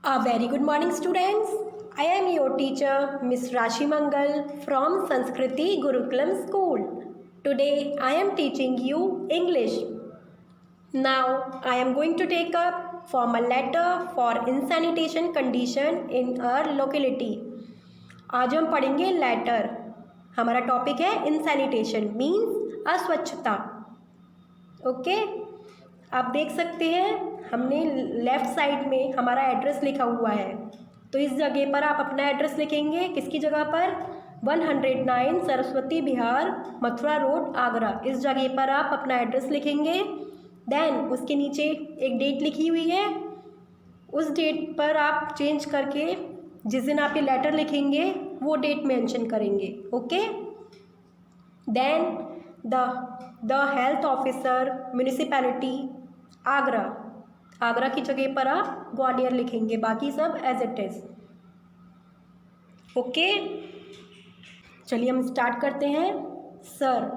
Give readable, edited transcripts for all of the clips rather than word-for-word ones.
A very good morning, students. I am your teacher, Miss Rashi Mangal from Sanskriti Gurukulam School. Today, I am teaching you English. Now, I am going to take up formal letter for insanitation condition in our locality. आज हम पढ़ेंगे letter. हमारा topic है इंसैनिटेशन means अस्वच्छता. Okay आप देख सकते हैं हमने लेफ़्ट साइड में हमारा एड्रेस लिखा हुआ है. तो इस जगह पर आप अपना एड्रेस लिखेंगे. किसकी जगह पर? 109 सरस्वती विहार, मथुरा रोड, आगरा. इस जगह पर आप अपना एड्रेस लिखेंगे. देन उसके नीचे एक डेट लिखी हुई है. उस डेट पर आप चेंज करके जिस दिन आप ये लेटर लिखेंगे वो डेट मेंशन करेंगे. Okay then the health officer municipality Agra. Agra की जगह पर आप ग्वालियर लिखेंगे. बाकी सब एज इट इज़. ओके चलिए हम स्टार्ट करते हैं. Sir,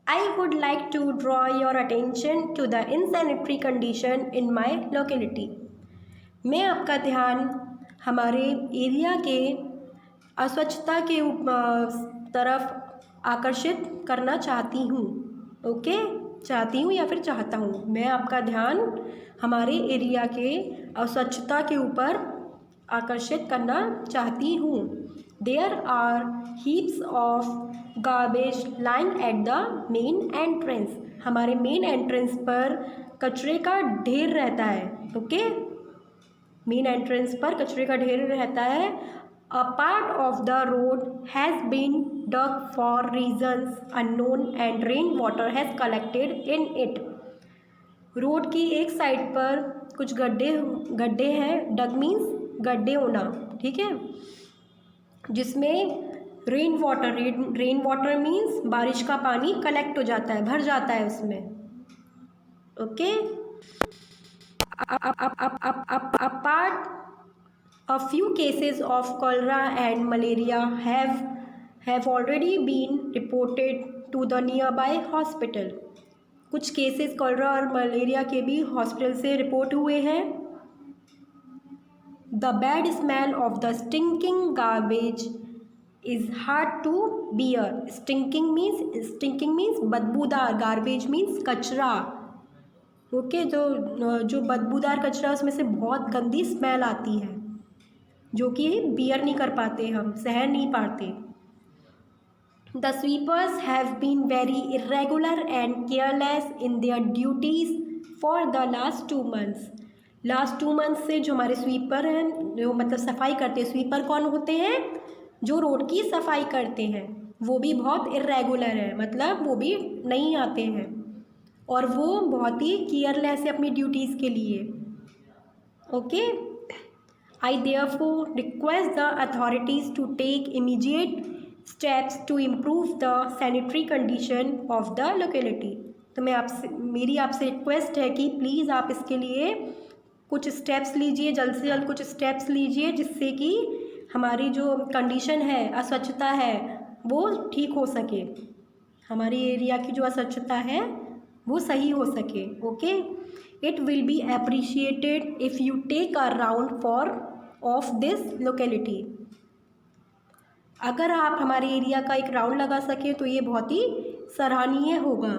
I would like to draw your attention to the insanitary condition in my locality. मैं आपका ध्यान हमारे एरिया के अस्वच्छता के तरफ आकर्षित करना चाहती हूँ. ओके चाहती हूँ या फिर चाहता हूँ. मैं आपका ध्यान हमारे एरिया के अस्वच्छता के ऊपर आकर्षित करना चाहती हूँ. There are heaps of garbage lying at the main entrance. हमारे मेन एंट्रेंस पर कचरे का ढेर रहता है. ओके मेन एंट्रेंस पर कचरे का ढेर रहता है. A part of the road has been dug for reasons unknown and rain water has collected in it. Road की एक साइड पर कुछ गड्ढे हैं. डग मीन्स गड्ढे होना. ठीक है जिसमें रेन वाटर मीन्स बारिश का पानी कलेक्ट हो जाता है, भर जाता है उसमें. Okay apart a few cases of cholera and malaria have already been reported to the nearby hospital. कुछ केसेस कॉलरा और मलेरिया के भी हॉस्पिटल से रिपोर्ट हुए हैं. The bad smell of the stinking garbage is hard to bear. Stinking means बदबूदार. Garbage means कचरा. Okay जो बदबूदार कचरा उसमें से बहुत गंदी स्मेल आती है जो कि बियर नहीं कर पाते, हम सहन नहीं पाते. The sweepers have been very irregular and careless in their duties for the last 2 months. Last 2 months से जो हमारे स्वीपर हैं, जो मतलब सफाई करते हैं. स्वीपर कौन होते हैं? जो रोड की सफाई करते हैं. वो भी बहुत इर्रेगुलर है, मतलब वो भी नहीं आते हैं और वो बहुत ही केयरलेस है अपनी ड्यूटीज़ के लिए. Okay I therefore request the authorities to take immediate steps to improve the sanitary condition of the locality. तो मेरी आपसे रिक्वेस्ट है कि प्लीज़ आप इसके लिए कुछ स्टेप्स लीजिए, जल्द से जल्द कुछ स्टेप्स लीजिए जिससे कि हमारी जो कंडीशन है, अस्वच्छता है, वो ठीक हो सके. हमारी एरिया की जो अस्वच्छता है वो सही हो सके. Okay it will be appreciated if you take a round of this locality. अगर आप हमारे एरिया का एक राउंड लगा सकें तो ये बहुत ही सराहनीय होगा.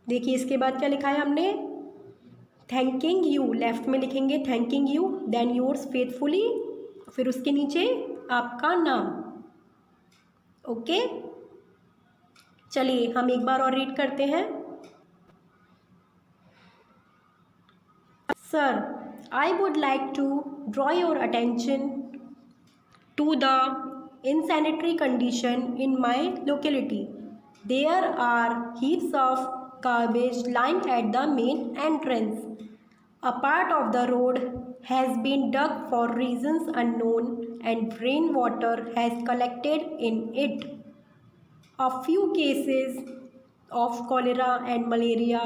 देखिए इसके बाद क्या लिखा है हमने. थैंकिंग यू, लेफ्ट में लिखेंगे thanking you, then yours faithfully, फिर उसके नीचे आपका नाम. ओके चलिए हम एक बार और रीड करते हैं. Sir, I would like to draw your attention to the insanitary condition in my locality. There are heaps of garbage lying at the main entrance. A part of the road has been dug for reasons unknown and rainwater has collected in it. A few cases of cholera and malaria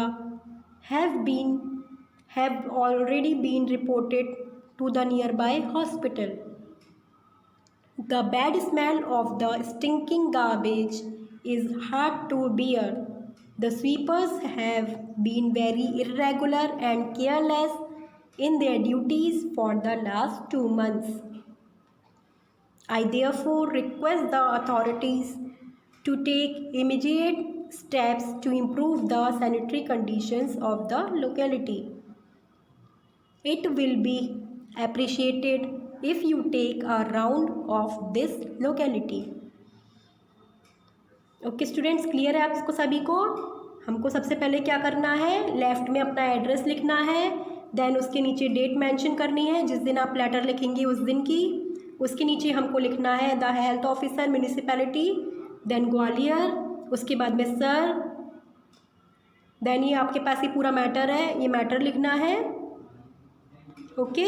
have already been reported to the nearby hospital. The bad smell of the stinking garbage is hard to bear. The sweepers have been very irregular and careless in their duties for the last 2 months. I therefore request the authorities to take immediate steps to improve the sanitary conditions of the locality. It will be appreciated if you take a round of this locality. Okay students, clear है आपको सभी को? हमको सबसे पहले क्या करना है, लेफ्ट में अपना एड्रेस लिखना है, देन उसके नीचे डेट मेंशन करनी है जिस दिन आप लेटर लिखेंगे उस दिन की, उसके नीचे हमको लिखना है the health officer municipality, then Gwalior, उसके बाद में सर, देन ये आपके पास ये पूरा मैटर है, ये मैटर लिखना है। ओके,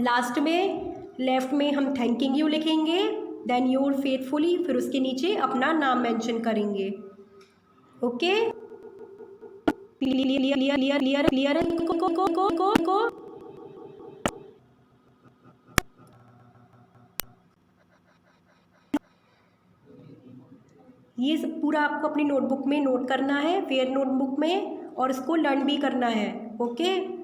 लास्ट में लेफ्ट में हम थैंकिंग यू लिखेंगे, देन योर फेथफुली, फिर उसके नीचे अपना नाम मेंशन करेंगे। ओके, क्लियर को ये सब पूरा आपको अपनी नोटबुक में नोट करना है, फेयर नोटबुक में, और इसको लर्न भी करना है। ओके।